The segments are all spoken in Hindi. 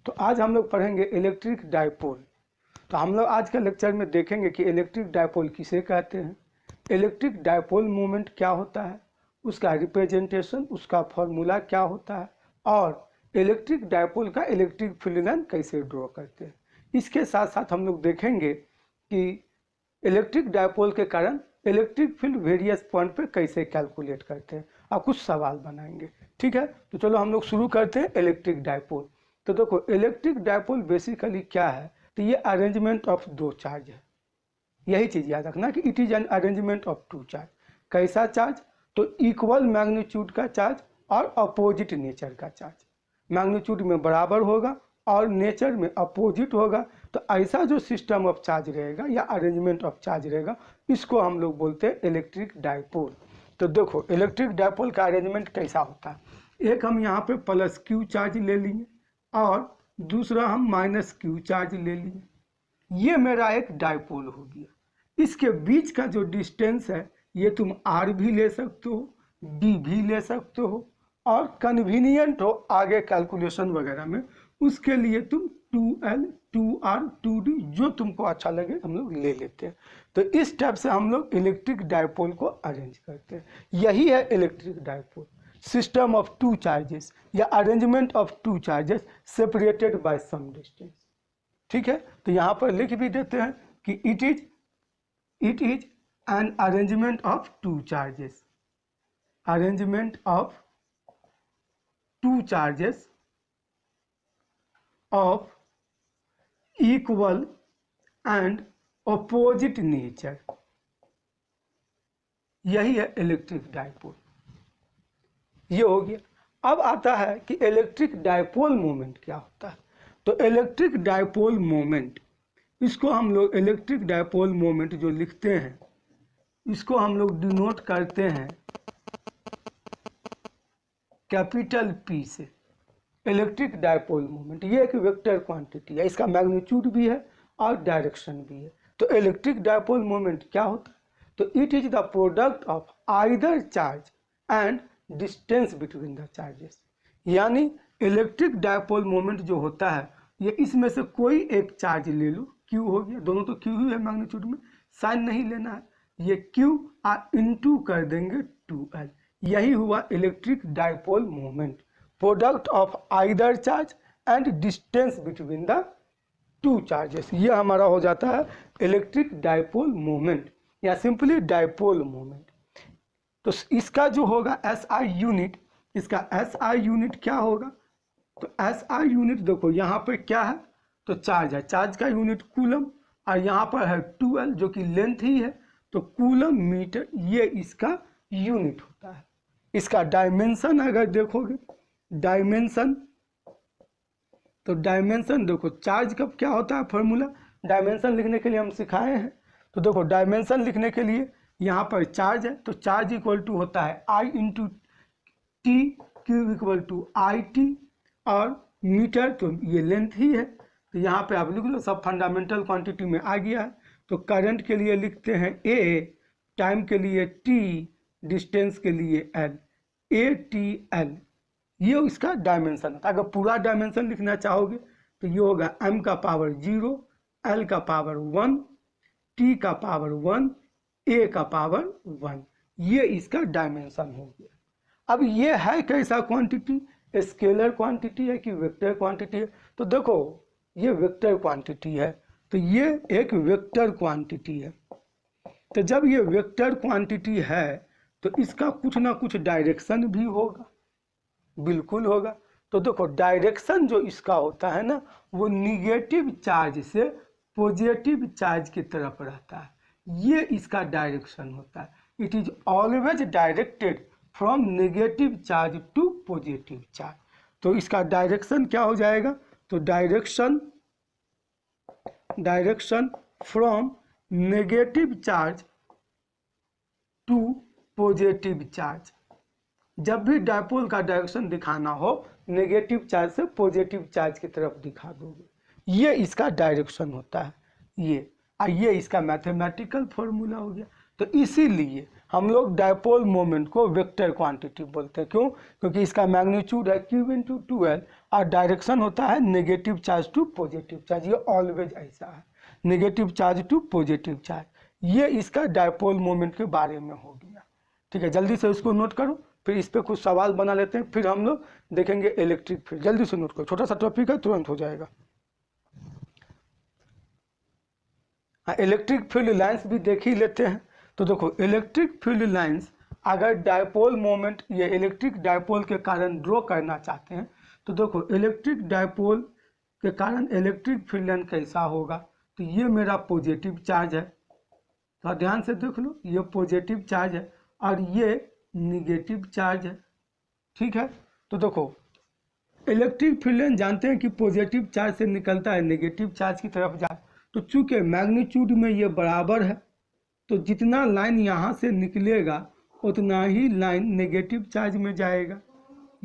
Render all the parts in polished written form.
तो आज हम लोग पढ़ेंगे इलेक्ट्रिक डायपोल। तो हम लोग आज के लेक्चर में देखेंगे कि इलेक्ट्रिक डायपोल किसे कहते हैं, इलेक्ट्रिक डायपोल मोमेंट क्या होता है, उसका रिप्रेजेंटेशन, उसका फॉर्मूला क्या होता है, और इलेक्ट्रिक डायपोल का इलेक्ट्रिक फील्ड लाइन कैसे ड्रॉ करते हैं। इसके साथ साथ हम लोग देखेंगे कि इलेक्ट्रिक डायपोल के कारण इलेक्ट्रिक फील्ड वेरियस पॉइंट पे कैसे कैलकुलेट करते हैं और कुछ सवाल बनाएंगे। ठीक है, तो चलो हम लोग शुरू करते हैं इलेक्ट्रिक डायपोल। तो देखो इलेक्ट्रिक डायपोल बेसिकली क्या है, तो ये अरेंजमेंट ऑफ दो चार्ज है। यही चीज़ याद रखना कि it is an arrangement of two charge. कैसा चार्ज, तो इक्वल मैग्नीट्यूड का चार्ज और अपोजिट नेचर का चार्ज। मैग्नीट्यूड में बराबर होगा और नेचर में अपोजिट होगा। तो ऐसा जो सिस्टम ऑफ चार्ज रहेगा या अरेंजमेंट ऑफ चार्ज रहेगा, इसको हम लोग बोलते हैं इलेक्ट्रिक डायपोल। तो देखो इलेक्ट्रिक डायपोल का अरेंजमेंट कैसा होता है, एक हम यहाँ पे प्लस क्यू चार्ज ले लेंगे और दूसरा हम माइनस क्यू चार्ज ले लिए। ये मेरा एक डायपोल हो गया। इसके बीच का जो डिस्टेंस है ये तुम आर भी ले सकते हो, डी भी ले सकते हो, और कन्वीनियंट हो आगे कैलकुलेशन वगैरह में उसके लिए तुम 2L 2R 2D जो तुमको अच्छा लगे हम लोग ले लेते हैं। तो इस टाइप से हम लोग इलेक्ट्रिक डायपोल को अरेंज करते हैं। यही है electric dipole, system of two charges या arrangement of two charges separated by some distance. ठीक है, तो यहाँ पर लिख भी देते हैं कि it is an arrangement of two charges, arrangement of two charges of equal and opposite nature. यही है इलेक्ट्रिक डायपोल। ये हो गया। अब आता है कि इलेक्ट्रिक डायपोल मोमेंट क्या होता है। तो इलेक्ट्रिक डायपोल मोमेंट, इसको हम लोग इलेक्ट्रिक डायपोल मोमेंट जो लिखते हैं इसको हम लोग डिनोट करते हैं कैपिटल पी से। इलेक्ट्रिक डायपोल मोमेंट ये एक वेक्टर क्वांटिटी है, इसका मैग्नीट्यूड भी है और डायरेक्शन भी है। तो इलेक्ट्रिक डायपोल मोमेंट क्या होता है, तो it is the product of either charge and distance between the charges. यानी इलेक्ट्रिक डायपोल मोमेंट जो होता है ये इसमें से कोई एक चार्ज ले लो, Q हो गया, दोनों तो Q ही है मैग्नीट्यूड में, साइन नहीं लेना है, ये Q इंटू कर देंगे 2L। यही हुआ electric dipole moment, product of either charge and distance between the two charges. ये हमारा हो जाता है इलेक्ट्रिक डायपोल मोमेंट या सिंपली डायपोल मोमेंट। तो इसका जो होगा SI यूनिट, इसका SI यूनिट क्या होगा, तो SI यूनिट देखो यहाँ पे क्या है, तो चार्ज है, चार्ज का यूनिट कूलम, और यहाँ पर है 2L जो कि लेंथ ही है, तो कूलम मीटर ये इसका यूनिट होता है। इसका डायमेंशन अगर देखोगे, डायमेंशन, तो डायमेंशन देखो चार्ज का क्या होता है फॉर्मूला, डायमेंशन लिखने के लिए हम सिखाए हैं। तो देखो डायमेंशन लिखने के लिए यहाँ पर चार्ज है, तो चार्ज इक्वल टू होता है I into T, Q equal to IT, और मीटर तो ये लेंथ ही है। तो यहाँ पे आप लिख लो, सब फंडामेंटल क्वांटिटी में आ गया है। तो करंट के लिए लिखते हैं A, टाइम के लिए T, डिस्टेंस के लिए L, ATL। ये इसका डायमेंशन होता है। अगर पूरा डायमेंशन लिखना चाहोगे तो ये होगा m का पावर 0, L का पावर 1, T का पावर 1, A का पावर 1। ये इसका डायमेंशन हो गया। अब ये है कैसा क्वांटिटी, स्केलर क्वांटिटी है कि वेक्टर क्वांटिटी है, तो देखो ये वेक्टर क्वांटिटी है, तो ये एक वेक्टर क्वांटिटी है। तो जब ये वेक्टर क्वांटिटी है तो इसका कुछ ना कुछ डायरेक्शन भी होगा, बिल्कुल होगा। तो देखो डायरेक्शन जो इसका होता है ना, वो निगेटिव चार्ज से पॉजिटिव चार्ज की तरफ रहता है, ये इसका डायरेक्शन होता है। It is always directed from negative charge to positive charge. तो इसका डायरेक्शन क्या हो जाएगा, तो direction from negative charge to positive charge. जब भी डायपोल का डायरेक्शन दिखाना हो नेगेटिव चार्ज से पॉजिटिव चार्ज की तरफ दिखा दोगे, ये इसका डायरेक्शन होता है। ये इसका मैथमेटिकल फॉर्मूला हो गया। तो इसीलिए हम लोग डायपोल मोमेंट को वेक्टर क्वांटिटी बोलते हैं। क्यों? क्योंकि इसका मैग्नीट्यूड है q इंटू 2l और डायरेक्शन होता है negative charge to positive charge. ये ऑलवेज ऐसा है, negative charge to positive charge. ये इसका डायपोल मोमेंट के बारे में हो गया। ठीक है, जल्दी से उसको नोट करो, फिर इस पर कुछ सवाल बना लेते हैं, फिर हम लोग देखेंगे इलेक्ट्रिक फील्ड। जल्दी से नोट करो, छोटा सा टॉपिक है, तुरंत हो जाएगा। इलेक्ट्रिक फील्ड लाइंस भी देख ही लेते हैं। तो देखो इलेक्ट्रिक फील्ड लाइंस अगर डायपोल मोमेंट ये इलेक्ट्रिक डायपोल के कारण ड्रॉ करना चाहते हैं तो देखो इलेक्ट्रिक डायपोल के कारण इलेक्ट्रिक फील्ड लाइन कैसा होगा। तो ये मेरा पॉजिटिव चार्ज है, तो ध्यान से देख लो, ये पॉजिटिव चार्ज है और ये निगेटिव चार्ज है। ठीक है, तो देखो इलेक्ट्रिक फील्ड लाइन जानते हैं कि पॉजिटिव चार्ज से निकलता है नेगेटिव चार्ज की तरफ जाए। तो चूंकि मैग्नीट्यूड में ये बराबर है तो जितना लाइन यहाँ से निकलेगा उतना ही लाइन नेगेटिव चार्ज में जाएगा।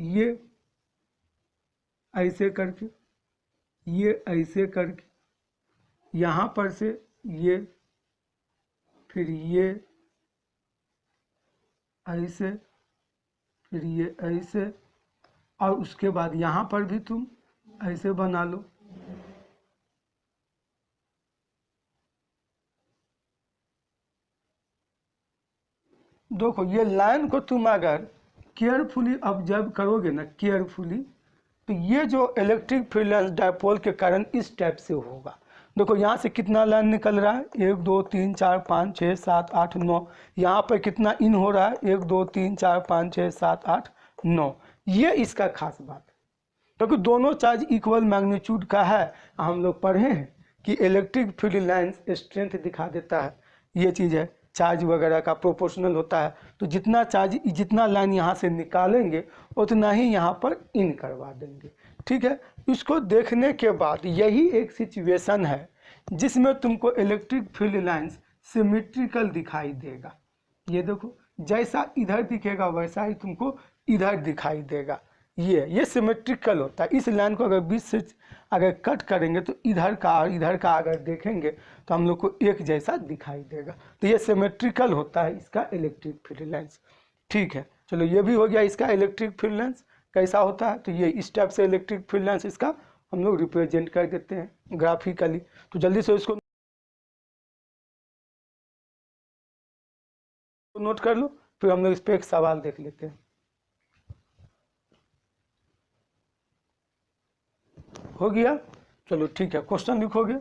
ये ऐसे करके, ये ऐसे करके, यहाँ पर से ये, फिर ये ऐसे, फिर ये ऐसे, और उसके बाद यहाँ पर भी तुम ऐसे बना लो। देखो ये लाइन को तुम अगर केयरफुली ऑब्जर्व करोगे ना, केयरफुली, तो ये जो इलेक्ट्रिक फील्ड लाइन डायपोल के कारण इस टाइप से होगा। देखो यहाँ से कितना लाइन निकल रहा है, 1 2 3 4 5 6 7 8 9। यहाँ पर कितना इन हो रहा है, 1 2 3 4 5 6 7 8 9। ये इसका खास बात है, क्योंकि दोनों चार्ज इक्वल मैग्नीट्यूड का है। हम लोग पढ़े हैं कि इलेक्ट्रिक फील्ड लाइंस स्ट्रेंथ दिखा देता है, ये चीज़ है, चार्ज वगैरह का प्रोपोर्शनल होता है। तो जितना चार्ज, जितना लाइन यहाँ से निकालेंगे उतना ही यहाँ पर इन करवा देंगे। ठीक है, इसको देखने के बाद यही एक सिचुएशन है जिसमें तुमको इलेक्ट्रिक फील्ड लाइंस सिमेट्रिकल दिखाई देगा। ये देखो जैसा इधर दिखेगा वैसा ही तुमको इधर दिखाई देगा। ये सिमेट्रिकल होता है। इस लाइन को अगर बीच से अगर कट करेंगे तो इधर का और इधर का अगर देखेंगे तो हम लोग को एक जैसा दिखाई देगा। तो ये सिमेट्रिकल होता है इसका इलेक्ट्रिक फील्ड लाइंस। ठीक है, चलो ये भी हो गया इसका इलेक्ट्रिक फील्ड लाइंस कैसा होता है। तो ये इस टाइप से इलेक्ट्रिक फील्ड लाइंस इसका हम लोग रिप्रेजेंट कर देते हैं ग्राफिकली। तो जल्दी से इसको नोट कर लो, फिर हम लोग इस पर एक सवाल देख लेते हैं। हो गया, चलो ठीक है, क्वेश्चन लिखोगे।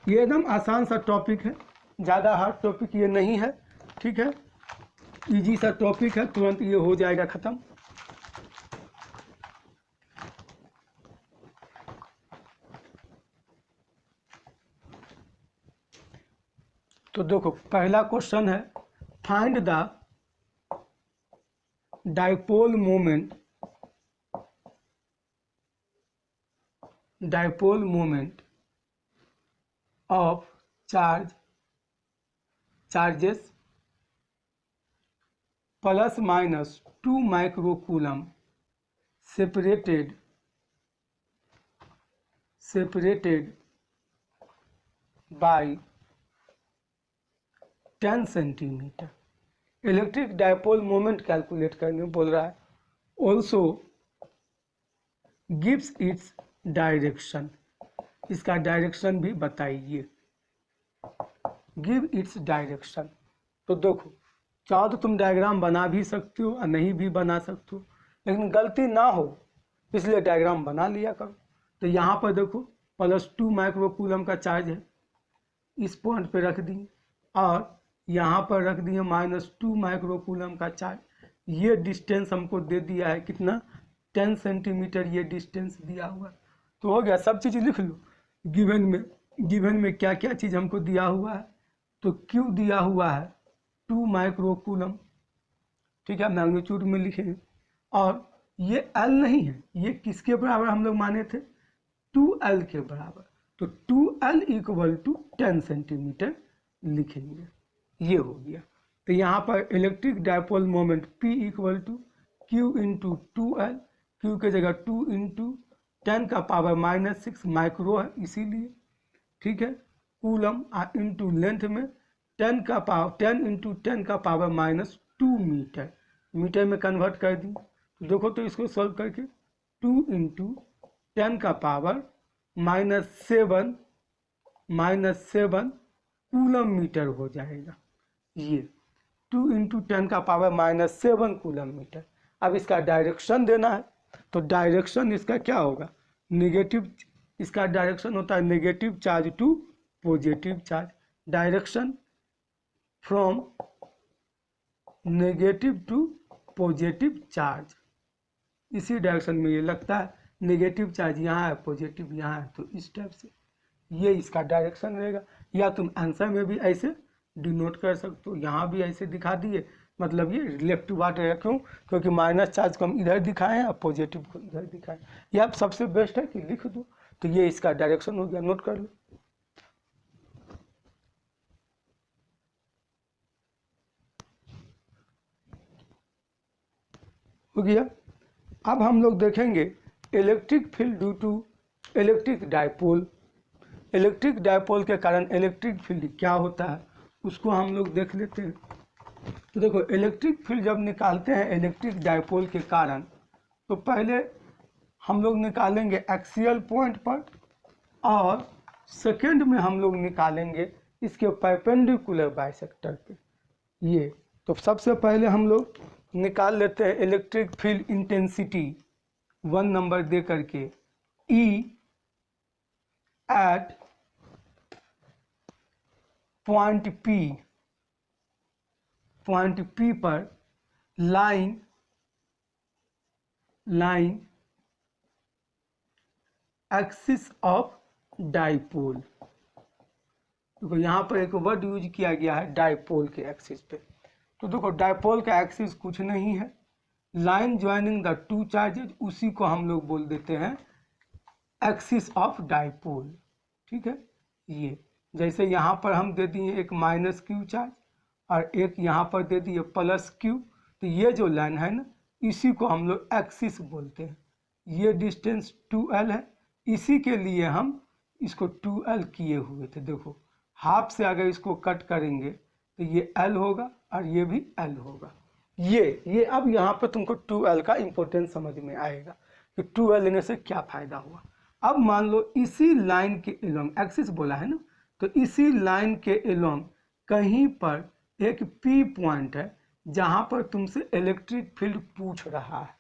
ये एकदम आसान सा टॉपिक है, ज़्यादा हार्ड टॉपिक ये नहीं है। ठीक है, इजी सा टॉपिक है, तुरंत ये हो जाएगा ख़त्म। तो देखो पहला क्वेश्चन है, find the dipole moment of charges plus minus 2 microcoulomb separated by 10 centimetre. Electric dipole moment calculate करने बोल रहा है। ऑल्सो गिव्स इट्स डायरेक्शन, इसका डायरेक्शन भी बताइए। गिव इट्स डायरेक्शन, तो देखो चाहो तो तुम डायग्राम बना भी सकते हो और नहीं भी बना सकते हो, लेकिन गलती ना हो इसलिए डायग्राम बना लिया करो। तो यहाँ पर देखो +2 माइक्रोकूलम का चार्ज है, इस पॉइंट पे रख दिए, और यहाँ पर रख दिए -2 माइक्रोकूलम का चार्ज। ये डिस्टेंस हमको दे दिया है कितना, 10 सेंटीमीटर ये डिस्टेंस दिया हुआ। तो हो गया, सब चीज़ लिख लो। गिवन में क्या क्या चीज़ हमको दिया हुआ है। तो Q दिया हुआ है 2 माइक्रोकूलम। ठीक है, मैग्नीट्यूड में लिखेंगे। और ये L नहीं है, ये किसके बराबर हम लोग माने थे, 2L के बराबर। तो 2L = 10 सेंटीमीटर लिखेंगे। ये हो गया। तो यहाँ पर electric dipole moment P = Q × 2L, Q के जगह 2 × 10⁻⁻6 माइक्रो है इसीलिए। ठीक है, कूलम इंटू लेंथ में 10 इंटू 10 का पावर -2 मीटर, मीटर में कन्वर्ट कर दी। तो देखो तो इसको सॉल्व करके 2 इंटू 10 का पावर -7 कूलम मीटर हो जाएगा। ये 2 इंटू 10 का पावर -7 कूलम मीटर। अब इसका डायरेक्शन देना है, तो डायरेक्शन इसका क्या होगा, नेगेटिव, इसका डायरेक्शन होता है negative charge to positive charge. Direction from negative to positive charge, इसी डायरेक्शन में ये लगता है। नेगेटिव चार्ज यहाँ है, पॉजिटिव यहाँ है, तो इस टाइप से ये इसका डायरेक्शन रहेगा। या तुम आंसर में भी ऐसे डिनोट कर सकते हो, यहाँ भी ऐसे दिखा दिए, मतलब ये रिलेटिव वाट रहेगा। क्यों? क्योंकि माइनस चार्ज को हम इधर दिखाएं हैं और पॉजिटिव को इधर दिखाएं। यह अब सबसे बेस्ट है कि लिख दो, तो ये इसका डायरेक्शन हो गया, नोट कर लो। हो गया। अब हम लोग देखेंगे electric field due to electric dipole. Electric dipole के कारण इलेक्ट्रिक फील्ड क्या होता है उसको हम लोग देख लेते हैं। तो देखो, इलेक्ट्रिक फील्ड जब निकालते हैं इलेक्ट्रिक डायपोल के कारण, तो पहले हम लोग निकालेंगे एक्सियल पॉइंट पर, और सेकेंड में हम लोग निकालेंगे इसके परपेंडिकुलर बाइसेक्टर पे। ये तो सबसे पहले हम लोग निकाल लेते हैं इलेक्ट्रिक फील्ड इंटेंसिटी 1 नंबर दे करके, E एट पॉइंट P पर लाइन एक्सिस ऑफ डाइपोल। देखो यहाँ पर एक वर्ड यूज किया गया है डाइपोल के एक्सिस पे। तो देखो, डाइपोल का एक्सिस कुछ नहीं है, line joining the two charges, उसी को हम लोग बोल देते हैं एक्सिस ऑफ डाइपोल। ठीक है, ये जैसे यहाँ पर हम दे दिए एक -q चार्ज और एक यहाँ पर दे दिए +q, तो ये जो लाइन है ना, इसी को हम लोग एक्सिस बोलते हैं। ये डिस्टेंस 2l है, इसी के लिए हम इसको 2l किए हुए थे। देखो, हाफ से अगर इसको कट करेंगे तो ये l होगा और ये भी l होगा। ये अब यहाँ पर तुमको 2l का इम्पोर्टेंस समझ में आएगा कि 2l लेने से क्या फायदा हुआ। अब मान लो इसी लाइन के एलोंग, एक्सिस बोला है ना, तो इसी लाइन के एलोंग कहीं पर एक P पॉइंट है जहाँ पर तुमसे इलेक्ट्रिक फील्ड पूछ रहा है।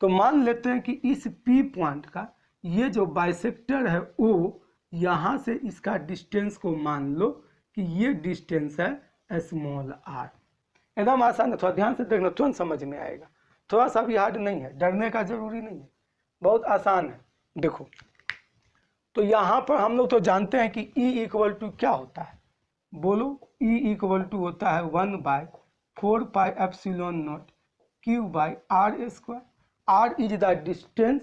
तो मान लेते हैं कि इस P पॉइंट का ये जो बाइसेक्टर है O, यहाँ से इसका डिस्टेंस को मान लो कि ये डिस्टेंस है स्मॉल r। एकदम आसान है, थोड़ा ध्यान से देखना, तुरंत समझ में आएगा। थोड़ा सा भी हार्ड नहीं है, डरने का जरूरी नहीं है, बहुत आसान है। देखो, तो यहाँ पर हम लोग तो जानते हैं कि E इक्वल टू क्या होता है, बोलो। E इक्वल टू होता है 1/4πε0 Q/r²। r is the distance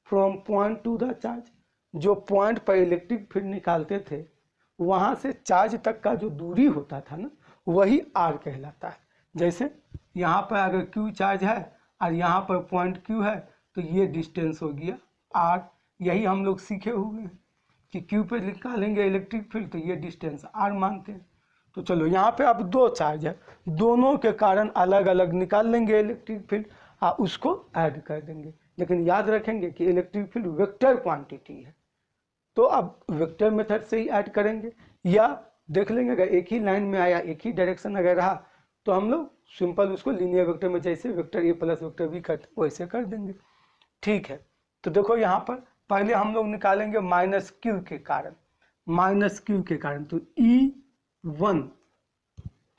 from point two the charge. जो पॉइंट पर इलेक्ट्रिक फील्ड निकालते थे वहाँ से चार्ज तक का जो दूरी होता था ना, वही r कहलाता है। जैसे यहाँ पर अगर Q चार्ज है और यहाँ पर पॉइंट Q है, तो ये डिस्टेंस हो गया r। यही हम लोग सीखे हुए हैं कि Q पे निकालेंगे इलेक्ट्रिक फील्ड तो ये डिस्टेंस r मानते हैं। तो चलो, यहाँ पे अब दो चार्ज है, दोनों के कारण अलग अलग निकाल लेंगे इलेक्ट्रिक फील्ड और उसको ऐड कर देंगे। लेकिन याद रखेंगे कि इलेक्ट्रिक फील्ड वेक्टर क्वांटिटी है, तो अब वेक्टर मेथड से ही ऐड करेंगे, या देख लेंगे अगर एक ही लाइन में आया, एक ही डायरेक्शन अगर रहा, तो हम लोग सिंपल उसको लीनियर वेक्टर में जैसे vector a plus vector b करते वैसे कर देंगे। ठीक है, तो देखो यहाँ पर पहले हम लोग निकालेंगे -q के कारण, तो E1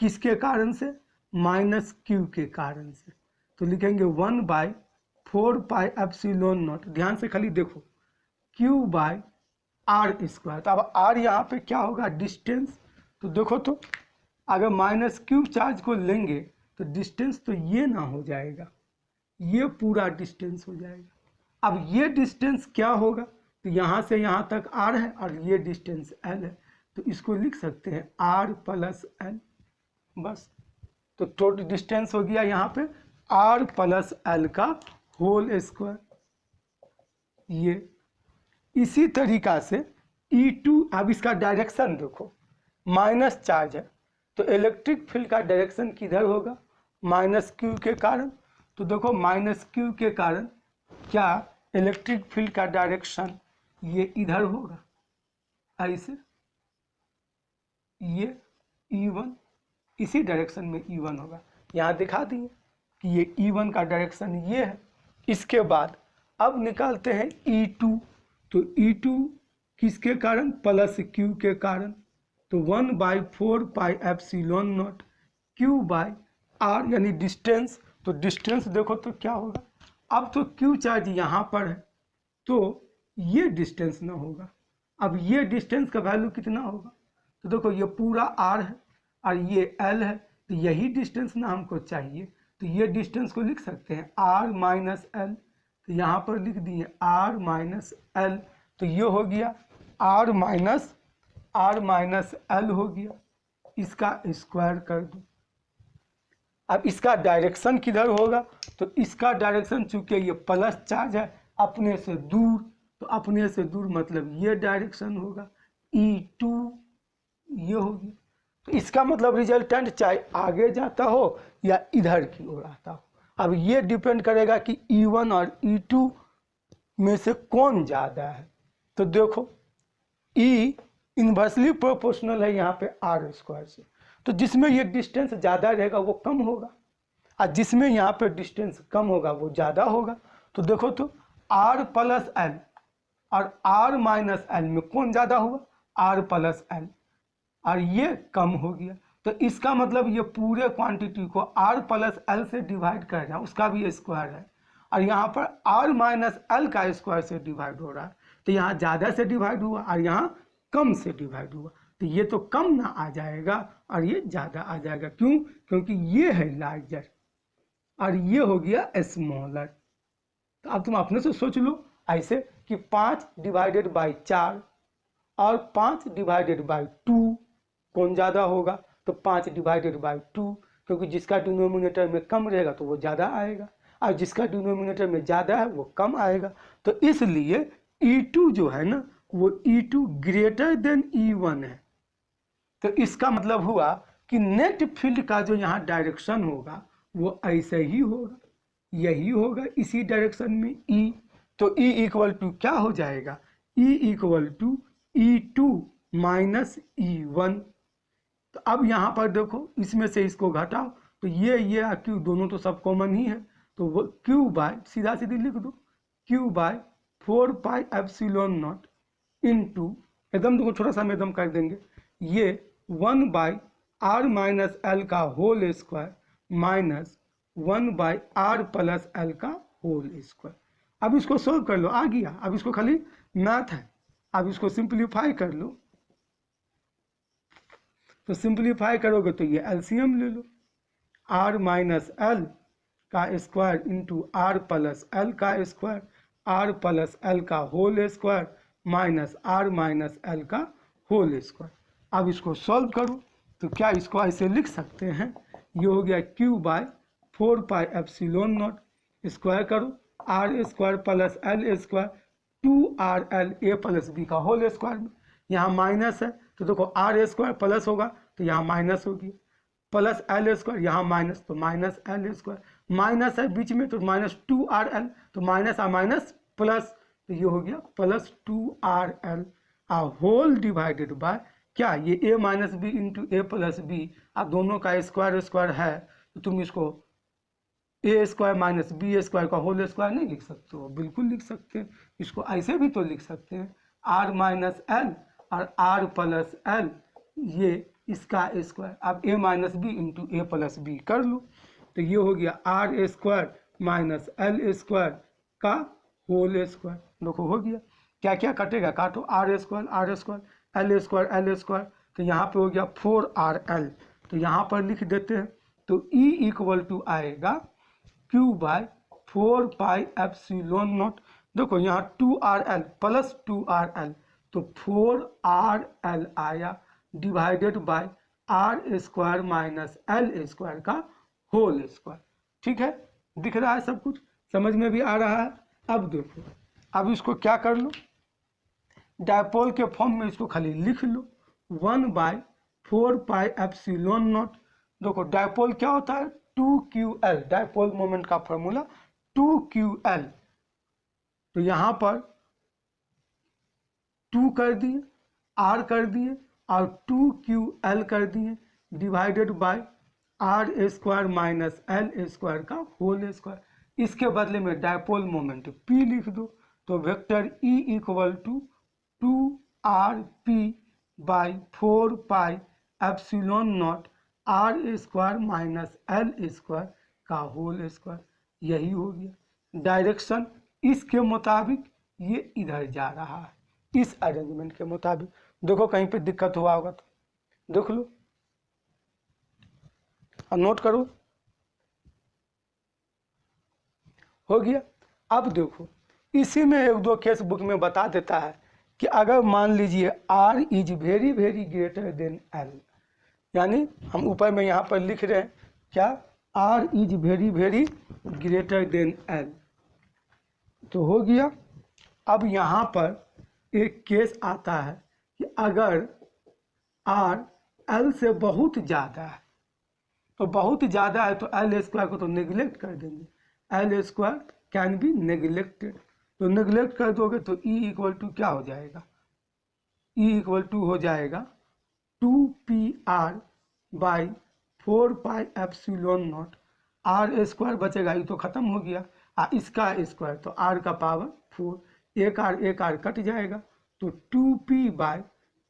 किसके कारण से, -q के कारण से, तो लिखेंगे 1/4πε0। ध्यान से खाली देखो, Q/r²। तो अब r यहाँ पे क्या होगा, डिस्टेंस। तो देखो, तो अगर -q चार्ज को लेंगे तो डिस्टेंस तो ये ना हो जाएगा, ये पूरा डिस्टेंस हो जाएगा। अब ये डिस्टेंस क्या होगा, तो यहाँ से यहाँ तक r है और ये डिस्टेंस l है, तो इसको लिख सकते हैं r + l, बस। तो टोटल डिस्टेंस हो गया यहाँ पे r + l का होल स्क्वायर। ये इसी तरीका से E2, अब इसका डायरेक्शन देखो, माइनस चार्ज है तो इलेक्ट्रिक फील्ड का डायरेक्शन किधर होगा, माइनस क्यू के कारण। तो देखो माइनस क्यू के कारण क्या इलेक्ट्रिक फील्ड का डायरेक्शन ये इधर होगा, ऐसे ये E1 इसी डायरेक्शन में E1 होगा। यहाँ दिखा दिए कि ये E1 का डायरेक्शन ये है। इसके बाद अब निकालते हैं E2। तो E2 किसके कारण, प्लस Q के कारण। तो 1/4 pi epsilon not Q by R यानी डिस्टेंस। तो डिस्टेंस देखो तो क्या होगा, अब तो Q चार्ज यहाँ पर है तो ये डिस्टेंस ना होगा। अब ये डिस्टेंस का वैल्यू कितना होगा, तो देखो ये पूरा R है और ये L है, तो यही डिस्टेंस ना हमको चाहिए। तो ये डिस्टेंस को लिख सकते हैं R माइनस L। तो यहाँ पर लिख दिए R माइनस L। तो ये हो गया R माइनस L हो गया, इसका स्क्वायर कर दो। अब इसका डायरेक्शन किधर होगा, तो इसका डायरेक्शन चूंकि ये प्लस चार्ज है अपने से दूर, तो अपने से दूर मतलब ये डायरेक्शन होगा E2 ये होगी। तो इसका मतलब रिजल्टेंट चाहे आगे जाता हो या इधर की ओर आता हो। अब ये डिपेंड करेगा कि E1 और E2 में से कौन ज़्यादा है। तो देखो E इन्वर्सली प्रोपोर्शनल है यहाँ पे R स्क्वायर से, तो जिसमें ये डिस्टेंस ज़्यादा रहेगा वो कम होगा और जिसमें यहाँ पे डिस्टेंस कम होगा वो ज़्यादा होगा। तो देखो तो R प्लस L और R माइनस L में कौन ज़्यादा हुआ, R प्लस L, और ये कम हो गया। तो इसका मतलब ये पूरे क्वांटिटी को R प्लस L से डिवाइड कर रहा है, उसका भी स्क्वायर है, और यहाँ पर R माइनस L का स्क्वायर से डिवाइड हो रहा है। तो यहाँ ज़्यादा से डिवाइड हुआ और यहाँ कम से डिवाइड हुआ। तो ये तो कम ना आ जाएगा और ये ज़्यादा आ जाएगा। क्यों, क्योंकि ये है लार्जर और ये हो गया स्मॉलर। तो अब तुम अपने से सोच लो ऐसे कि 5 डिवाइडेड बाई 4 और 5 डिवाइडेड बाई 2 कौन ज़्यादा होगा, तो 5 डिवाइडेड बाई 2, क्योंकि जिसका डिनोमिनेटर में कम रहेगा तो वो ज़्यादा आएगा और जिसका डिनोमिनेटर में ज़्यादा है वो कम आएगा। तो इसलिए E2 जो है ना वो E2 ग्रेटर देन E1 है। तो इसका मतलब हुआ कि नेट फील्ड का जो यहाँ डायरेक्शन होगा वो ऐसे ही होगा, यही होगा इसी डायरेक्शन में E। तो E इक्वल टू क्या हो जाएगा, E equal to E2 minus E1। तो अब यहाँ पर देखो इसमें से इसको घटाओ तो ये और Q दोनों तो सब कॉमन ही है, तो वो Q बाय सीधा सीधी लिख दो Q by 4 pi epsilon nought into, एकदम देखो छोटा सा हम एकदम कर देंगे, ये 1 बाई R माइनस L का whole square minus 1 by R plus L का होल स्क्वायर। अब इसको सोल्व कर लो, आ गया। अब इसको खाली मैथ है, अब इसको सिंप्लीफाई कर लो। तो सिंप्लीफाई करोगे तो ये एलसीएम ले लो, R माइनस L का square into R plus L का स्क्वायर, R प्लस L का whole square minus R minus L का होल स्क्वायर। अब इसको सॉल्व करो तो क्या इसको ऐसे लिख सकते हैं, ये हो गया Q by 4 pi epsilon nought, square करो R square plus L square 2RL A plus B का होल स्क्वायर में, यहाँ माइनस है तो देखो R स्क्वायर प्लस होगा तो यहाँ माइनस होगी, प्लस L स्क्वायर यहाँ माइनस तो माइनस L स्क्वायर, माइनस है बीच में तो माइनस 2RL, तो माइनस आ माइनस प्लस, तो ये हो गया plus 2RL whole divided by क्या, ये A minus B into A plus B. अब दोनों का स्क्वायर स्क्वायर है तो तुम इसको A square minus B square का होल स्क्वायर नहीं लिख सकते हो, बिल्कुल लिख सकते हैं। इसको ऐसे भी तो लिख सकते हैं R माइनस L और R प्लस L, ये इसका स्क्वायर। अब A minus B into A plus B कर लो तो ये हो गया R square minus L square का होल स्क्वायर। देखो हो गया, क्या क्या कटेगा, काटो R स्क्वायर L स्क्वायर, तो यहाँ पे हो गया 4RL, तो यहाँ पर लिख देते हैं। तो E इक्वल टू आएगा Q by 4 pi epsilon nought, देखो यहाँ 2RL प्लस 2RL तो 4RL आया divided by R square minus L square का होल स्क्वायर। ठीक है, दिख रहा है सब कुछ, समझ में भी आ रहा है। अब देखो, अब इसको क्या कर लो, डायपोल के फॉर्म में इसको खाली लिख लो 1 बाय 4 पाई एप्सिलॉन नॉट। देखो डायपोल क्या होता है, 2ql, डायपोल मोमेंट का फॉर्मूला 2ql। तो यहाँ पर 2 कर दिए, r कर दिए और 2ql कर दिए, divided by r square minus L square का होल स्क्वायर। इसके बदले में डायपोल मोमेंट p लिख दो, तो vector E equal to 2rp by 4 pi epsilon nought r square minus L square का होल स्क्वायर। यही हो गया डायरेक्शन। इसके मुताबिक ये इधर जा रहा है, इस अरेंजमेंट के मुताबिक। देखो कहीं पे दिक्कत हुआ होगा तो देख लो और नोट करो। हो गया। अब देखो इसी में एक दो केस बुक में बता देता है कि अगर मान लीजिए r is very very greater then l, यानी हम ऊपर में यहाँ पर लिख रहे हैं क्या, r is very very greater then l, तो हो गया। अब यहाँ पर एक केस आता है कि अगर r l से बहुत ज़्यादा है, तो बहुत ज़्यादा है तो एल स्क्वायर को तो नेग्लेक्ट कर देंगे, L square can be neglected. तो नेग्लेक्ट कर दोगे तो E इक्वल टू क्या हो जाएगा, E इक्वल टू हो जाएगा 2pr by 4 pi epsilon nought, r square बचेगा, ये तो ख़त्म हो गया, इसका स्क्वायर तो r का पावर 4, एक r कट जाएगा, तो 2p by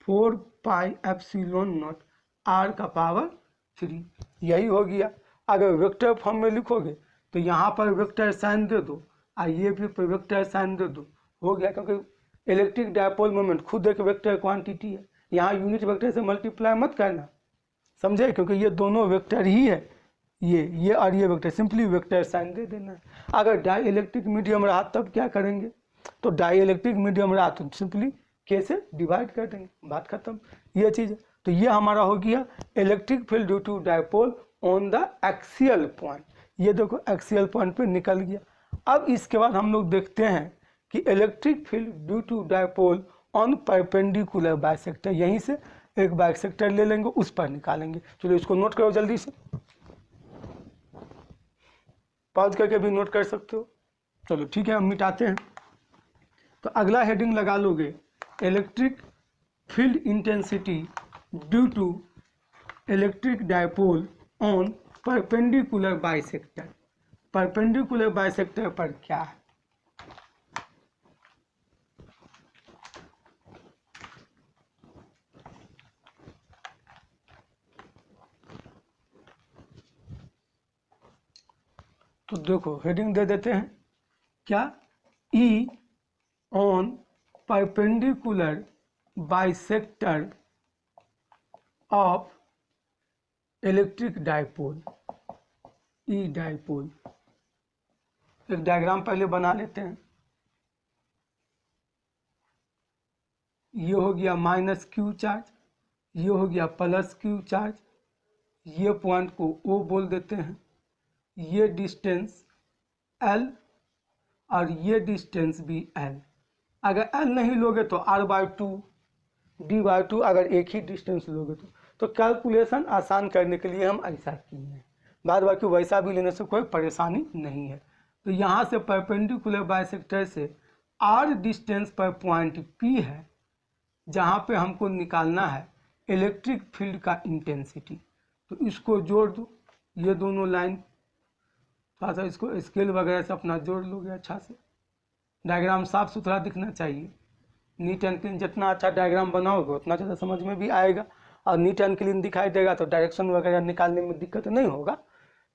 4 pi epsilon nought r का पावर 3। यही हो गया। अगर वेक्टर फॉर्म में लिखोगे तो यहाँ पर वेक्टर साइन दे दो और ये भी वेक्टर साइन दे दो, हो गया। क्योंकि इलेक्ट्रिक डायपोल मोमेंट खुद एक वेक्टर क्वांटिटी है, यहाँ यूनिट वेक्टर से मल्टीप्लाई मत करना, समझे, क्योंकि ये दोनों वेक्टर ही है, ये और ये वेक्टर, सिंपली वेक्टर साइन दे देना। अगर डाई इलेक्ट्रिक मीडियम रहा तब क्या करेंगे, तो डाई इलेक्ट्रिक मीडियम रहा तो सिंपली के से डिवाइड कर देंगे, बात खत्म। ये चीज़, तो ये हमारा हो गया electric field due to dipole on the axial point. ये देखो एक्सियल पॉइंट पे निकल गया। अब इसके बाद हम लोग देखते हैं कि electric field due to dipole on perpendicular bisector, यहीं से एक बाइसेक्टर ले लेंगे, उस पर निकालेंगे। चलो इसको नोट करो जल्दी से, पॉज करके भी नोट कर सकते हो। चलो ठीक है, हम मिटाते हैं। तो अगला हेडिंग लगा लोगे electric field intensity due to electric dipole on perpendicular bisector. Perpendicular bisector पर क्या है, तो देखो हेडिंग दे देते हैं क्या, E on perpendicular bisector of electric dipole, E dipole. एक डायग्राम पहले बना लेते हैं। ये हो गया माइनस क्यू चार्ज, ये हो गया प्लस क्यू चार्ज, ये पॉइंट को O बोल देते हैं, ये डिस्टेंस L और ये डिस्टेंस भी L। अगर L नहीं लोगे तो R/2 D/2, अगर एक ही डिस्टेंस लोगे तो कैलकुलेशन आसान करने के लिए हम ऐसा किए हैं, बाद बाकी वैसा भी लेने से कोई परेशानी नहीं है। तो यहाँ से परपेंडिकुलर बाइसेक्टर से R डिस्टेंस पर पॉइंट P है, जहाँ पे हमको निकालना है इलेक्ट्रिक फील्ड का इंटेंसिटी। तो इसको जोड़ दो, ये दोनों लाइन, थोड़ा सा इसको स्केल वगैरह से अपना जोड़ लोगे अच्छा से। डायग्राम साफ सुथरा दिखना चाहिए, नीट एंड क्लीन। जितना अच्छा डायग्राम बनाओगे उतना ज़्यादा समझ में भी आएगा, और नीट एंड क्लीन दिखाई देगा तो डायरेक्शन वगैरह निकालने में दिक्कत नहीं होगा।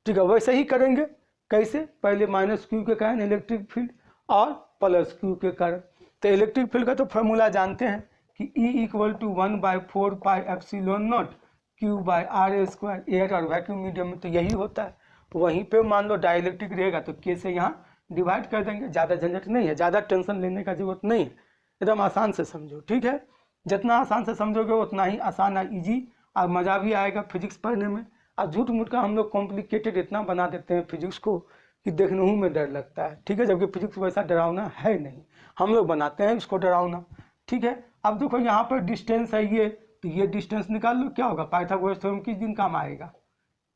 ठीक है, वैसे ही करेंगे। कैसे, पहले माइनस क्यू के कारण इलेक्ट्रिक फील्ड और प्लस क्यू के कारण। तो इलेक्ट्रिक फील्ड का तो फॉर्मूला जानते हैं कि E equal to 1/4 pi epsilon nought Q/r²। Air और वैक्यूम मीडियम में तो यही होता है। वहीं पे मान लो डाइलेक्ट्रिक रहेगा तो के से यहाँ डिवाइड कर देंगे, ज़्यादा झंझट नहीं है, ज़्यादा टेंशन लेने का जरूरत नहीं है, एकदम आसान से समझो। ठीक है, जितना आसान से समझोगे उतना ही आसान और ईजी और मज़ा भी आएगा फिजिक्स पढ़ने में। और झूठ मूठ का हम लोग कॉम्प्लिकेटेड इतना बना देते हैं फिजिक्स को कि देखने में डर लगता है। ठीक है, जबकि फिजिक्स वैसा डरावना है नहीं, हम लोग बनाते हैं इसको डरावना। ठीक है, अब देखो यहाँ पर डिस्टेंस है ये तो ये डिस्टेंस निकाल लो, क्या होगा, पाइथागोरस थ्योरम किस दिन काम आएगा,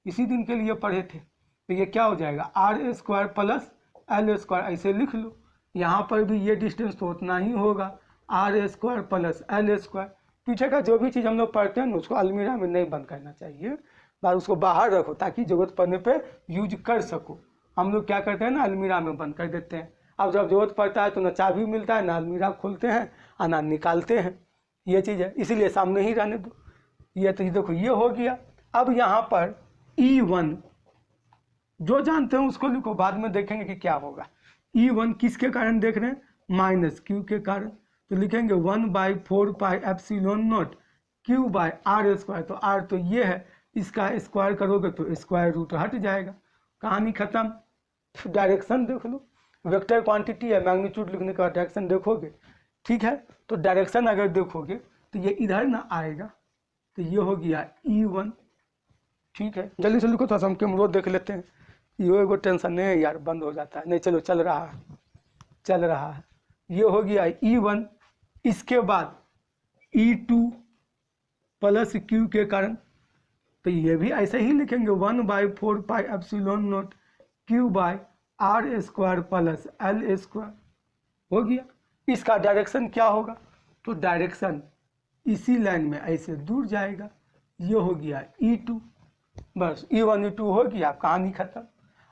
इसी दिन के लिए पढ़े थे। तो ये क्या हो जाएगा, R square plus L square, ऐसे लिख लो। यहाँ पर भी ये डिस्टेंस तो उतना ही होगा, R square plus L square. पीछे का जो भी चीज़ हम लोग पढ़ते हैं ना उसको अलमीरा में नहीं बंद करना चाहिए, बस उसको बाहर रखो ताकि जरूरत पड़ने पे यूज कर सको। हम लोग क्या करते हैं ना, अलमीरा में बंद कर देते हैं। अब जब जरूरत पड़ता है तो ना चाबी मिलता है, ना अलमीरा खोलते हैं और ना निकालते हैं। ये चीज़ है, इसीलिए सामने ही रहने दो। ये तो देखो ये हो गया। अब यहाँ पर E1 जो जानते हैं उसको लिखो, बाद में देखेंगे कि क्या होगा। E1 किसके कारण देख रहे हैं, माइनस क्यू के कारण, तो लिखेंगे 1/4 pi epsilon nought Q by R square. तो आर तो ये है, इसका स्क्वायर करोगे तो स्क्वायर रूट हट जाएगा, कहानी खत्म। डायरेक्शन देख लो, वेक्टर क्वांटिटी है, मैग्नीट्यूड लिखने का डायरेक्शन देखोगे, ठीक है। तो डायरेक्शन अगर देखोगे तो ये इधर ना आएगा, तो ये हो गया E1, ठीक है। जल्दी से लिखो, थोड़ा सा हम कैमरा देख लेते हैं। ये एगो टेंशन नहीं है यार, बंद हो जाता है, नहीं चलो चल रहा है, चल रहा है। ये हो गया E1, इसके बाद E2 प्लस क्यू के कारण, तो ये भी ऐसे ही लिखेंगे 1/4 pi epsilon nought Q by R square plus L square, हो गया। इसका डायरेक्शन क्या होगा, तो डायरेक्शन इसी लाइन में ऐसे दूर जाएगा, ये हो गया E2, बस E1 E2 हो गया, कहानी खत्म।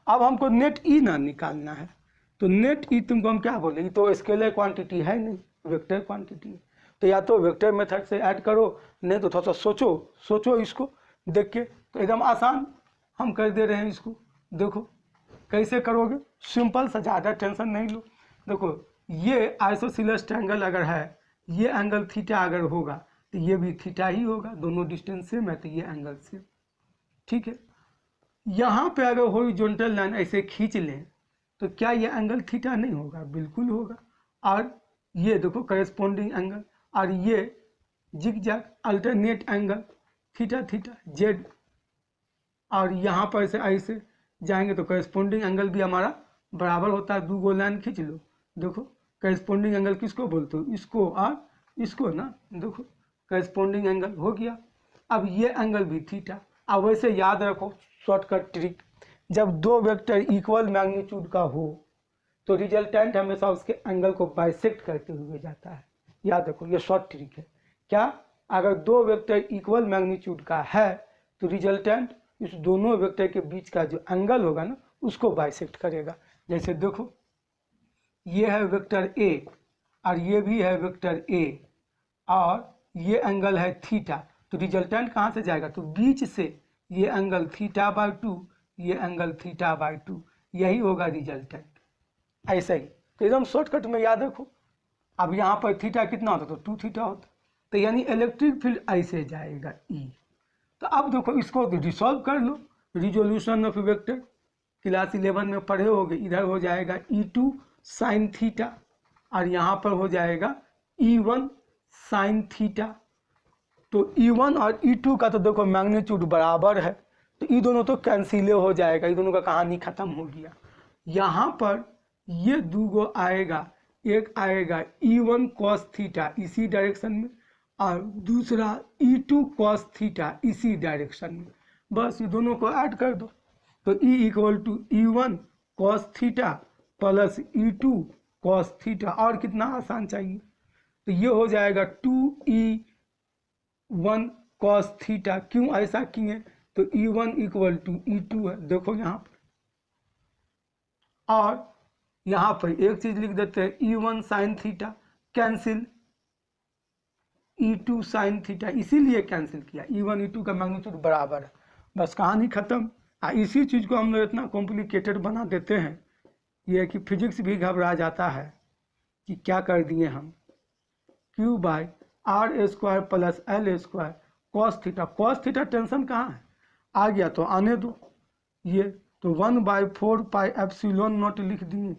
अब हमको नेट ई ना निकालना है, तो नेट ई तुमको हम क्या बोले, तो स्केलर क्वांटिटी है नहीं, वेक्टर क्वांटिटी है। तो या तो वेक्टर मेथड से ऐड करो, नहीं तो थोड़ा सा सोचो इसको देख के, तो एकदम आसान हम कर दे रहे हैं इसको। देखो कैसे करोगे, सिंपल सा, ज़्यादा टेंशन नहीं लो। देखो ये आइसोसेलेस ट्रायंगल अगर है, ये एंगल थीटा अगर होगा तो ये भी थीटा ही होगा, दोनों डिस्टेंस सेम है तो ये एंगल सेम, ठीक है। यहाँ पे अगर हॉरिजॉन्टल लाइन ऐसे खींच लें तो क्या ये एंगल थीटा नहीं होगा, बिल्कुल होगा। और ये देखो करेस्पॉन्डिंग एंगल, और ये zigzag alternate angle theta theta Z, और यहाँ पर से ऐसे जाएंगे तो करेस्पॉन्डिंग एंगल भी हमारा बराबर होता है। 2 लाइन खींच लो, देखो करेस्पॉन्डिंग एंगल किसको बोलते हो, इसको और इसको ना, देखो करेस्पॉन्डिंग एंगल हो गया। अब ये एंगल भी थीटा। अब वैसे याद रखो शॉर्टकट ट्रिक, जब दो वेक्टर इक्वल मैग्नीट्यूड का हो तो रिजल्टेंट हमेशा उसके एंगल को बाइसेक्ट करते हुए जाता है। याद रखो ये शॉर्ट ट्रिक है। क्या, अगर दो वेक्टर इक्वल मैग्नीट्यूड का है तो रिजल्टेंट इस दोनों वेक्टर के बीच का जो एंगल होगा ना उसको बाइसेक्ट करेगा। जैसे देखो ये है वेक्टर ए और ये भी है वेक्टर ए, और ये एंगल है थीटा, तो रिजल्टेंट कहाँ से जाएगा, तो बीच से ये एंगल θ/2, ये एंगल θ/2, यही होगा रिजल्टेंट। ऐसा ही, तो एकदम शॉर्टकट में याद रखो। अब यहाँ पर थीटा कितना होता, तो 2θ होता, तो यानी इलेक्ट्रिक फील्ड ऐसे जाएगा E। तो अब देखो इसको रिसॉल्व कर लो, रिजोल्यूशन ऑफ वेक्टर क्लास 11 में पढ़े होगे। इधर हो जाएगा E2 साइन थीटा और यहाँ पर हो जाएगा E1 साइन थीटा। तो E1 और E2 का तो देखो मैग्नीट्यूड बराबर है, तो ये दोनों तो कैंसिल हो जाएगा, ये दोनों का कहानी खत्म हो गया। यहाँ पर ये दूगो आएगा, एक आएगा E1 cos थीटा इसी डायरेक्शन में और दूसरा E2 cos थीटा इसी डायरेक्शन में, बस ये दोनों को ऐड कर दो। तो E = E1 cos theta plus E2 cos theta, और कितना आसान चाहिए, तो ये हो जाएगा 2E1 cos थीटा। क्यों ऐसा किए, तो E1 = E2 है, देखो यहाँ पर। और यहाँ पर एक चीज लिख देते हैं, E1 sine theta cancel, E2 sine theta इसीलिए कैंसिल किया, E1 E2 का मैग्नीट्यूड बराबर है, बस कहानी खत्म। इसी चीज को हम लोग इतना कॉम्प्लिकेटेड बना देते हैं, ये है कि फिजिक्स भी घबरा जाता है कि क्या कर दिए हम। Q/r² plus L² cos theta, cos theta tension कहाँ है, आ गया तो आने दो। ये तो 1/4 पाई एप्सिलॉन नॉट लिख दिए,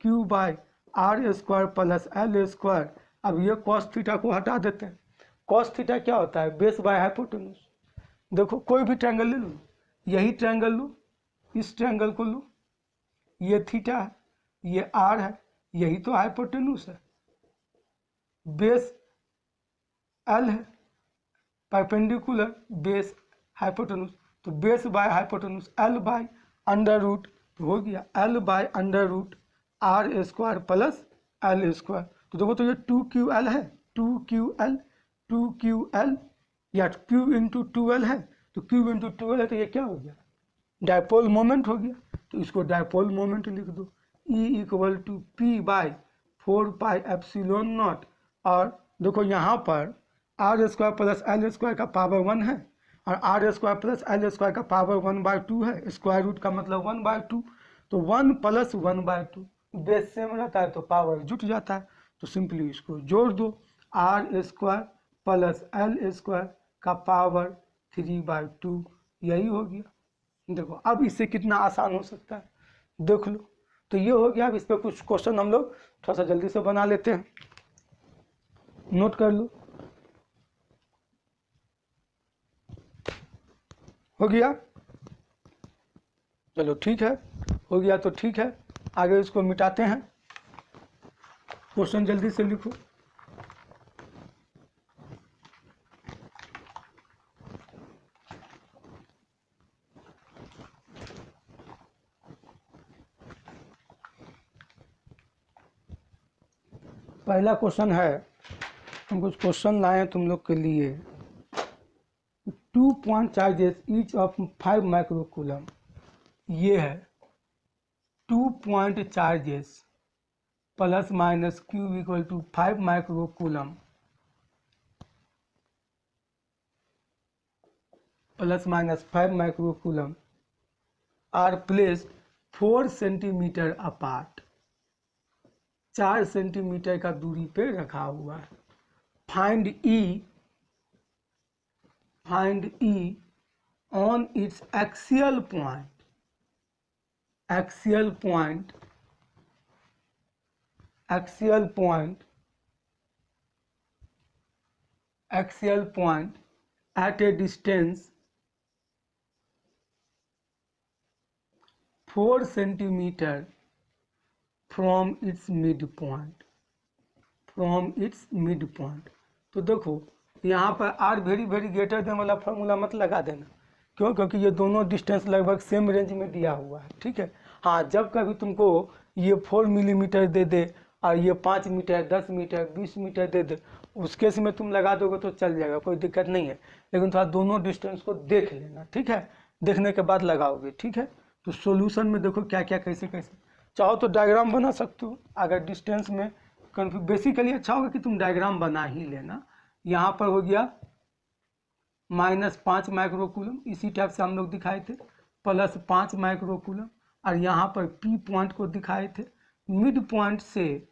Q/r² प्लस L²। अब ये cos थीटा को हटा देते हैं। cos थीटा क्या होता है, बेस बाय हाइपोटेन्यूज। देखो कोई भी ट्रायंगल ले लो, यही ट्रायंगल लो, इस ट्रायंगल को लो, ये थीटा है, ये r है, यही तो हाइपोटेन्यूज है, बेस L है, परपेंडिकुलर बेस हाइपोटेनुस, तो base by hypotenuse L by under root हो गया L by under root R square plus L square. तो देखो तो ये 2QL है, 2QL या Q इंटू 2L है, तो Q इंटू 2L है तो ये क्या हो गया, डायपोल मोमेंट हो गया। तो इसको डायपोल मोमेंट लिख दो, E equal to P by 4πε0। और देखो यहाँ पर R square plus L square का पावर 1 है और R square plus L square का पावर 1/2 है, स्क्वायर रूट का मतलब 1/2, तो 1 प्लस 1/2 बेस सेम रहता है तो पावर जुट जाता है। तो सिंपली इसको जोड़ दो, R square plus L square का पावर 3/2, यही हो गया। देखो अब इससे कितना आसान हो सकता है, देख लो। तो ये हो गया। अब इस पर कुछ क्वेश्चन हम लोग थोड़ा सा जल्दी से बना लेते हैं, नोट कर लो। हो गया, चलो ठीक है, हो गया तो ठीक है, आगे इसको मिटाते हैं। क्वेश्चन जल्दी से लिखो। पहला क्वेश्चन है, हम कुछ क्वेश्चन लाए हैं तुम लोग के लिए। 2 point charges each of 5 microcoulomb, ये है 2 point charges plus minus Q equal to 5 microcoulomb plus minus 5 microcoulomb are placed 4 centimetre apart, 4 centimetre का दूरी पे रखा हुआ है। Find E on its axial point, axial point at a distance 4 centimetre from its mid point, तो देखो यहाँ पर R very very greater than वाला फॉर्मूला मत लगा देना, क्यों, क्योंकि ये दोनों डिस्टेंस लगभग सेम रेंज में दिया हुआ है, ठीक है। हाँ, जब कभी तुमको ये 4 मिलीमीटर दे दे और ये 5 मीटर 10 मीटर 20 मीटर दे दे, उस केस में तुम लगा दोगे तो चल जाएगा, कोई दिक्कत नहीं है। लेकिन थोड़ा दोनों डिस्टेंस को देख लेना, ठीक है, देखने के बाद लगाओगे, ठीक है। तो सॉल्यूशन में देखो क्या क्या कैसे कैसे, चाहो तो डायग्राम बना सकते हो। अगर डिस्टेंस में बेसिकली अच्छा होगा कि तुम डायग्राम बना ही लेना। यहाँ पर हो गया -5 माइक्रोकूलम, इसी टाइप से हम लोग दिखाए थे, +5 माइक्रोकूलम, और यहाँ पर P पॉइंट को दिखाए थे। मिड पॉइंट से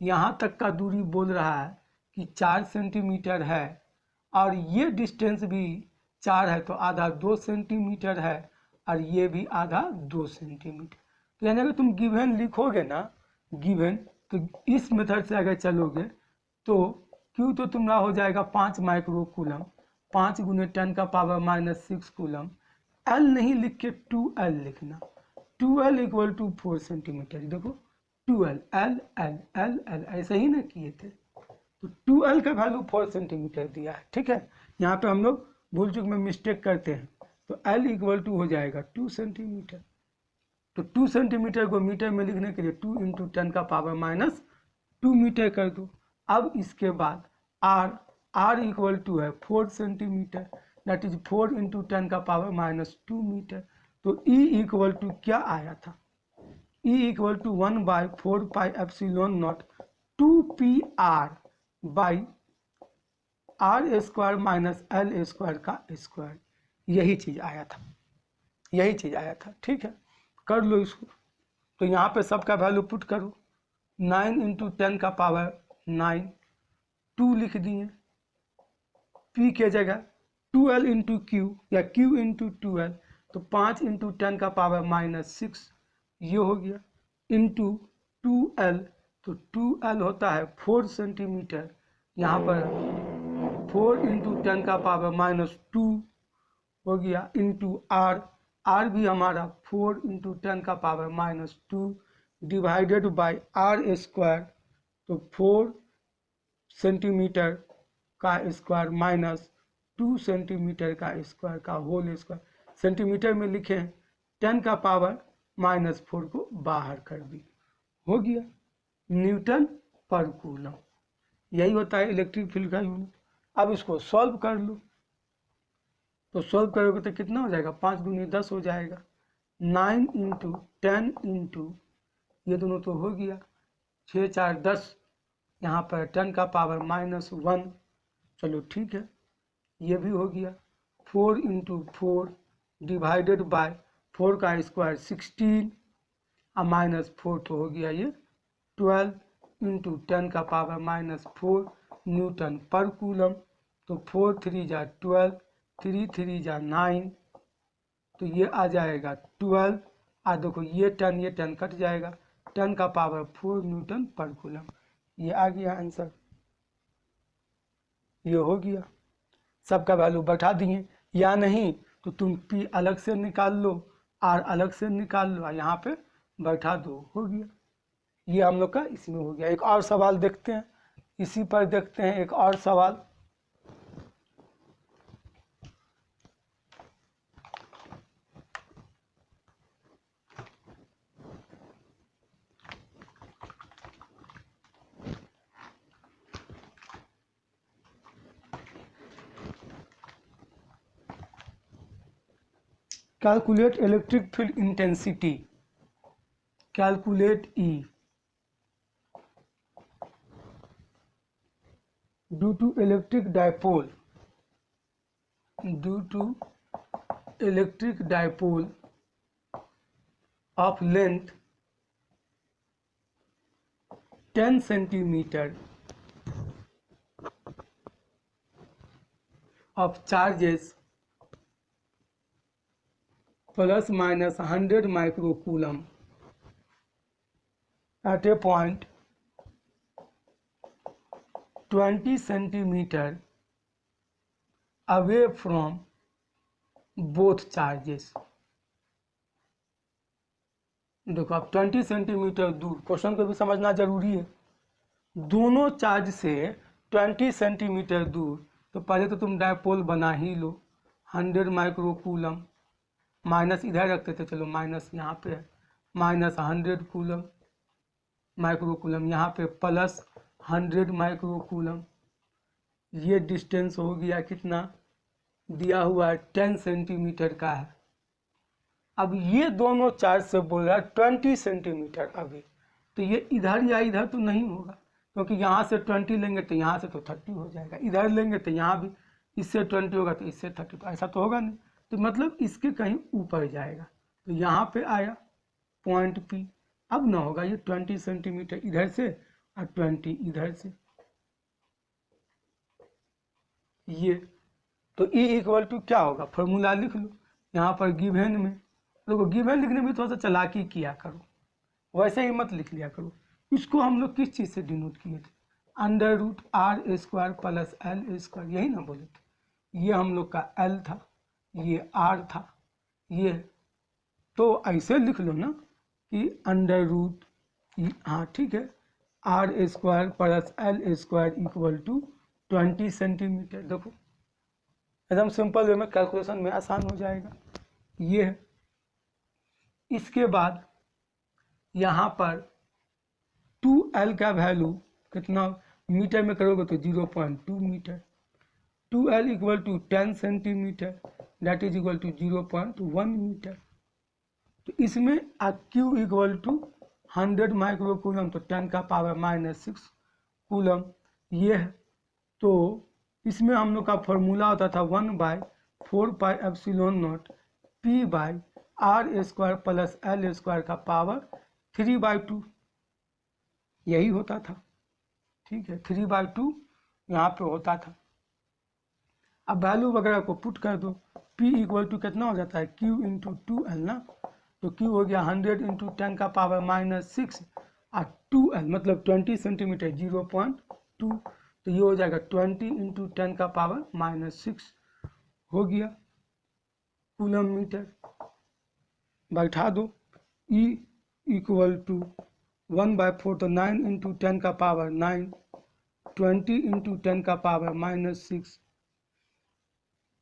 यहाँ तक का दूरी बोल रहा है कि 4 सेंटीमीटर है, और ये डिस्टेंस भी 4 है, तो आधा 2 सेंटीमीटर है, और ये भी आधा 2 सेंटीमीटर। तो यानी अगर तुम गिवन लिखोगे ना, गिवन, तो इस मेथड से अगर चलोगे तो Q तो तुम्हारा हो जाएगा 5 माइक्रोकूलम, 5 × 10⁻⁻6 कूलम। L नहीं लिख के 2L लिखना, 2L इक्वल टू 4 सेंटीमीटर। देखो 2L, L L L L ऐसे ही ना किए थे, तो 2L का वैल्यू 4 सेंटीमीटर दिया है, ठीक है। यहाँ पे हम लोग भूल चूक में मिस्टेक करते हैं, तो L इक्वल टू हो जाएगा 2 सेंटीमीटर। तो 2 सेंटीमीटर को मीटर में लिखने के लिए 2 × 10⁻⁻2 मीटर कर दो। अब इसके बाद R इक्वल टू है 4 सेंटीमीटर, दैट इज 4 × 10⁻⁻2 मीटर। तो E इक्वल टू क्या आया था, E equal to 1/4πε0 2PR by R square minus L square का स्क्वायर, यही चीज़ आया था, ठीक है। कर लो इसको। तो यहाँ पे सबका वैल्यू पुट करो, 9 × 10⁻9, 2 लिख दिए, P के जगह 2L × Q या Q × 2L, तो 5 × 10⁻6 ये हो गया, इंटू 2L, तो 2L होता है 4 सेंटीमीटर, यहाँ पर 4 × 10⁻2 हो गया, इंटू R भी हमारा 4 × 10⁻2 डिवाइडेड बाय R स्क्वायर, तो 4 सेंटीमीटर का स्क्वायर माइनस 2 सेंटीमीटर का स्क्वायर का होल स्क्वायर, सेंटीमीटर में लिखे हैं, 10 का पावर -4 को बाहर कर दी, हो गया न्यूटन पर कूलम। यही होता है इलेक्ट्रिक फील्ड का यूनिट। अब इसको सॉल्व कर लो, तो सॉल्व करोगे तो कितना हो जाएगा, 5 दूनी 10 हो जाएगा, 9 × 10 × ये दोनों तो हो गया, 6 4 10, यहाँ पर 10 का पावर -1, चलो ठीक है, ये भी हो गया। 4 × 4 डिवाइडेड बाय 4 का स्क्वायर 16 और -4 तो हो गया ये 12 × 10 का पावर -4 न्यूटन पर कूलम। तो 4 3 जा 12, 3 3 जा 9, तो ये आ जाएगा 12, और देखो ये 10 कट जाएगा, 10 का पावर 4 न्यूटन पर कूलम। ये आ गया आंसर, ये हो गया। सबका वैल्यू बैठा दिए, या नहीं तो तुम P अलग से निकाल लो, R अलग से निकाल लो, यहाँ पे बैठा दो, हो गया। ये हम लोग का इसमें हो गया। एक और सवाल देखते हैं, इसी पर देखते हैं एक और सवाल। Calculate electric field intensity. Calculate E. Due to electric dipole of length 10 centimeter of charges plus minus 100 microcoulomb at a point 20 centimeter away from both charges। देखो अब 20 सेंटीमीटर दूर, क्वेश्चन को भी समझना जरूरी है। दोनों चार्ज से 20 सेंटीमीटर दूर, तो पहले तो तुम डायपोल बना ही लो। 100 माइक्रोकूलम, माइनस इधर रखते थे, चलो माइनस यहाँ पे है, -100 कूलम माइक्रोकूलम, यहाँ पे प्लस 100 माइक्रोकूलम। ये डिस्टेंस हो गया कितना, दिया हुआ है 10 सेंटीमीटर का है। अब ये दोनों चार्ज से बोल रहा है 20 सेंटीमीटर अभी, तो ये इधर या इधर तो नहीं होगा, क्योंकि यहाँ से 20 लेंगे तो यहाँ से तो 30 हो जाएगा, इधर लेंगे तो यहाँ भी इससे 20 होगा तो इससे 30, तो ऐसा तो होगा नहीं, तो मतलब इसके कहीं ऊपर जाएगा। तो यहाँ पे आया पॉइंट P, अब ना होगा ये 20 सेंटीमीटर इधर से और 20 इधर से, ये तो E इक्वल टू क्या होगा, फॉर्मूला लिख लो यहाँ पर गिवन में। देखो गिवन लिखने में थोड़ा सा चालाकी किया करो, वैसे ही मत लिख लिया करो। इसको हम लोग किस चीज़ से डिनोट किए थे, √r² प्लस l², यही ना बोले थे। ये हम लोग का L था, ये R था, ये तो ऐसे लिख लो ना कि √, हाँ ठीक है, r² plus l² equal to 20 centimetre. देखो एकदम सिंपल वे में कैलकुलेशन में आसान हो जाएगा। ये है, इसके बाद यहाँ पर 2L का वैल्यू कितना, मीटर में करोगे तो 0.2 metre, 2L equal to 10 centimetre, that is equal to 0.1 metre. तो इसमें Q इक्वल टू 100 माइक्रोकूलम, तो 10 का पावर -6 कूलम ये है। तो इसमें हम लोग का फॉर्मूला होता था 1/4πε0 P/r² प्लस l² का पावर 3/2, यही होता था, ठीक है, 3/2 यहाँ पे होता था। अब वैल्यू वगैरह को पुट कर दो, P इक्वल टू कितना हो जाता है, Q × 2L ना, तो Q हो गया 100 × 10 का पावर -6 और 2L मतलब 20 सेंटीमीटर 0.2, तो ये हो जाएगा 20 × 10 का पावर -6 हो गया कूलम मीटर। बैठा दो, E इक्वल टू 1/4, तो 9 × 10 का पावर 9, 20 × 10 का पावर -6,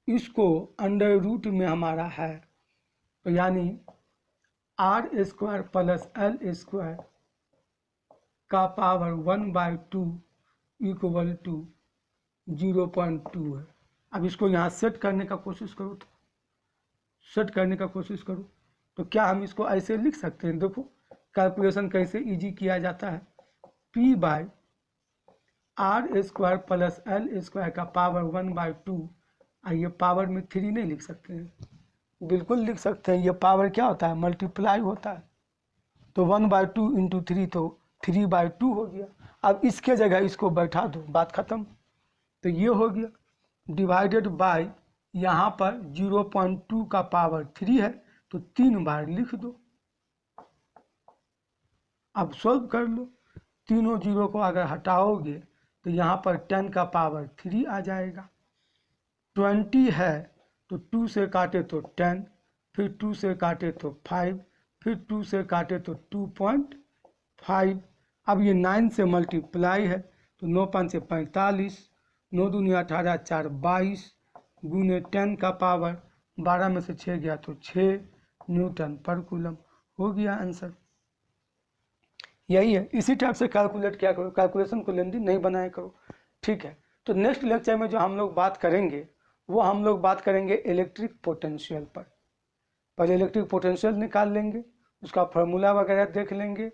इसको अंडर रूट में हमारा है, तो यानी R square plus L square का पावर 1/2 इक्वल टू 0.2 है। अब इसको यहाँ सेट करने का कोशिश करो, तो सेट करने का कोशिश करो तो क्या हम इसको ऐसे लिख सकते हैं? देखो कैलकुलेशन कैसे इजी किया जाता है। p by R square plus L square का पावर 1/2, ये पावर में 3 नहीं लिख सकते हैं? बिल्कुल लिख सकते हैं। ये पावर क्या होता है? मल्टीप्लाई होता है। तो 1/2 इंटू 3 तो 3/2 हो गया। अब इसके जगह इसको बैठा दो, बात खत्म। तो ये हो गया डिवाइडेड बाय, यहाँ पर 0.2 का पावर 3 है तो 3 बार लिख दो। अब सॉल्व कर लो, तीनों जीरो को अगर हटाओगे तो यहाँ पर 10 का पावर 3 आ जाएगा। 20 है तो 2 से काटे तो 10, फिर 2 से काटे तो 5, फिर 2 से काटे तो 2.5। अब ये 9 से मल्टीप्लाई है तो 9 5 से 45, 9 दूनी 18, 4 22 गुने 10 का पावर 12 में से 6 गया तो 6 न्यूटन पर कूलम। हो गया आंसर। यही है, इसी टाइप से कैलकुलेट किया करो, कैलकुलेशन को लेंदी नहीं बनाया करो। ठीक है, तो नेक्स्ट लेक्चर में जो हम लोग बात करेंगे वो हम लोग बात करेंगे इलेक्ट्रिक पोटेंशियल पर। पहले इलेक्ट्रिक पोटेंशियल निकाल लेंगे, उसका फार्मूला वगैरह देख लेंगे,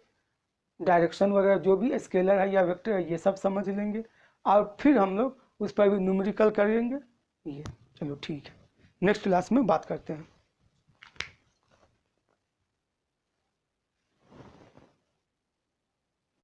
डायरेक्शन वगैरह जो भी स्केलर है या वेक्टर है ये सब समझ लेंगे, और फिर हम लोग उस पर भी न्यूमेरिकल करेंगे। ये चलो ठीक है, नेक्स्ट क्लास में बात करते हैं।